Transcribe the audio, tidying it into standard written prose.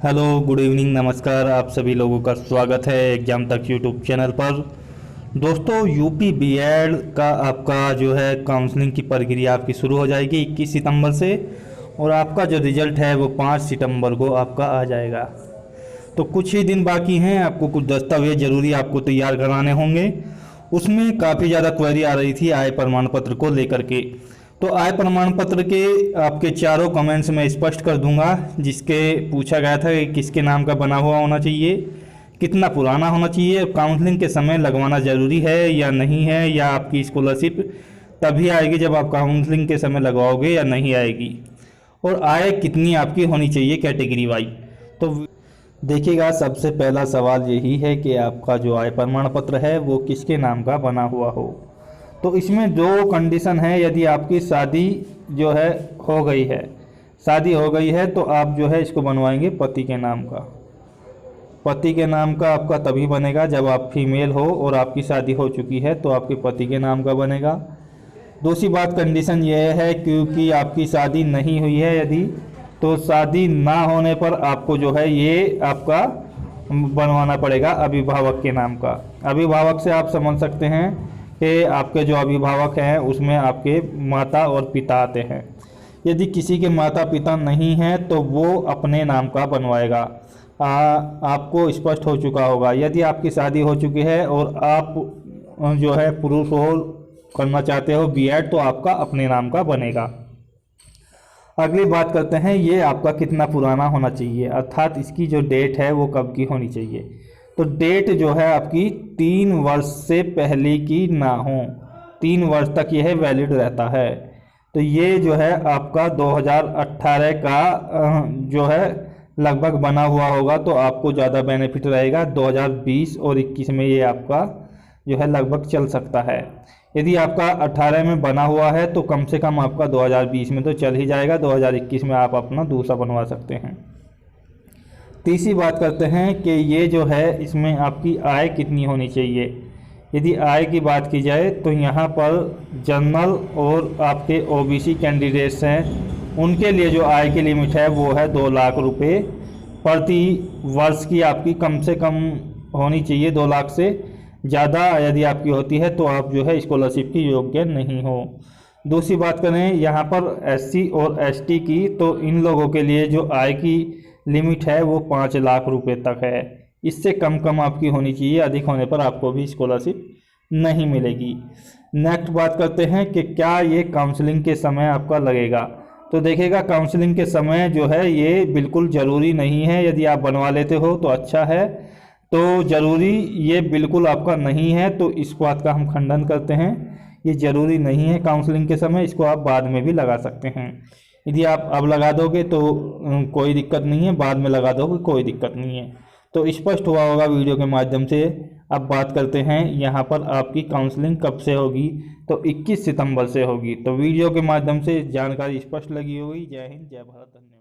Hello, good evening, नमस्कार। आप सभी लोगों का स्वागत है एग्जाम तक यूट्यूब चैनल पर। दोस्तों, यूपी बीएड का आपका जो है काउंसलिंग की प्रक्रिया आपकी शुरू हो जाएगी 21 सितंबर से, और आपका जो रिज़ल्ट है वो 5 सितंबर को आपका आ जाएगा। तो कुछ ही दिन बाकी हैं। आपको कुछ दस्तावेज ज़रूरी आपको तैयार कराने होंगे। उसमें काफ़ी ज़्यादा क्वेरी आ रही थी आय प्रमाण पत्र को लेकर के। तो आय प्रमाण पत्र के आपके चारों कमेंट्स में स्पष्ट कर दूंगा, जिसके पूछा गया था कि किसके नाम का बना हुआ होना चाहिए, कितना पुराना होना चाहिए, काउंसलिंग के समय लगवाना ज़रूरी है या नहीं है, या आपकी स्कॉलरशिप तभी आएगी जब आप काउंसलिंग के समय लगवाओगे या नहीं आएगी, और आय कितनी आपकी होनी चाहिए कैटेगरी वाइज। तो देखिएगा, सबसे पहला सवाल यही है कि आपका जो आय प्रमाण पत्र है वो किसके नाम का बना हुआ हो। तो इसमें दो कंडीशन है। यदि आपकी शादी जो है हो गई है, शादी हो गई है तो आप जो है इसको बनवाएंगे पति के नाम का। पति के नाम का आपका तभी बनेगा जब आप फीमेल हो और आपकी शादी हो चुकी है, तो आपके पति के नाम का बनेगा। दूसरी बात, कंडीशन ये है क्योंकि आपकी शादी नहीं हुई है, यदि तो शादी ना होने पर आपको जो है ये आपका बनवाना पड़ेगा अभिभावक के नाम का। अभिभावक से आप समझ सकते हैं कि आपके जो अभिभावक हैं उसमें आपके माता और पिता आते हैं। यदि किसी के माता पिता नहीं हैं तो वो अपने नाम का बनवाएगा। आपको स्पष्ट हो चुका होगा। यदि आपकी शादी हो चुकी है और आप जो है पुरुष हो करना चाहते हो बीएड, तो आपका अपने नाम का बनेगा। अगली बात करते हैं, ये आपका कितना पुराना होना चाहिए, अर्थात इसकी जो डेट है वो कब की होनी चाहिए। तो डेट जो है आपकी 3 वर्ष से पहले की ना हो, 3 वर्ष तक यह वैलिड रहता है। तो ये जो है आपका 2018 का जो है लगभग बना हुआ होगा, तो आपको ज़्यादा बेनिफिट रहेगा। 2020 और 21 में ये आपका जो है लगभग चल सकता है। यदि आपका 18 में बना हुआ है तो कम से कम आपका 2020 में तो चल ही जाएगा। 2021 में आप अपना दूसरा बनवा सकते हैं। तीसरी बात करते हैं कि ये जो है इसमें आपकी आय कितनी होनी चाहिए। यदि आय की बात की जाए तो यहाँ पर जनरल और आपके ओबीसी कैंडिडेट्स हैं, उनके लिए जो आय की लिमिट है वो है 2 लाख रुपए प्रति वर्ष की आपकी कम से कम होनी चाहिए। 2 लाख से ज़्यादा यदि आपकी होती है तो आप जो है स्कॉलरशिप की योग्य नहीं हो। दूसरी बात करें यहाँ पर एससी और एसटी की, तो इन लोगों के लिए जो आय की लिमिट है वो 5 लाख रुपए तक है। इससे कम आपकी होनी चाहिए, अधिक होने पर आपको भी स्कॉलरशिप नहीं मिलेगी। नेक्स्ट बात करते हैं कि क्या ये काउंसलिंग के समय आपका लगेगा। तो देखिएगा, काउंसलिंग के समय जो है ये बिल्कुल ज़रूरी नहीं है। यदि आप बनवा लेते हो तो अच्छा है, तो ज़रूरी ये बिल्कुल आपका नहीं है। तो इस बात का हम खंडन करते हैं, ये ज़रूरी नहीं है काउंसलिंग के समय, इसको आप बाद में भी लगा सकते हैं। यदि आप अब लगा दोगे तो कोई दिक्कत नहीं है, बाद में लगा दोगे कोई दिक्कत नहीं है। तो स्पष्ट हुआ होगा वीडियो के माध्यम से। अब बात करते हैं यहाँ पर आपकी काउंसलिंग कब से होगी। तो 21 सितंबर से होगी। तो वीडियो के माध्यम से जानकारी स्पष्ट लगी होगी। जय हिंद, जय भारत, धन्यवाद।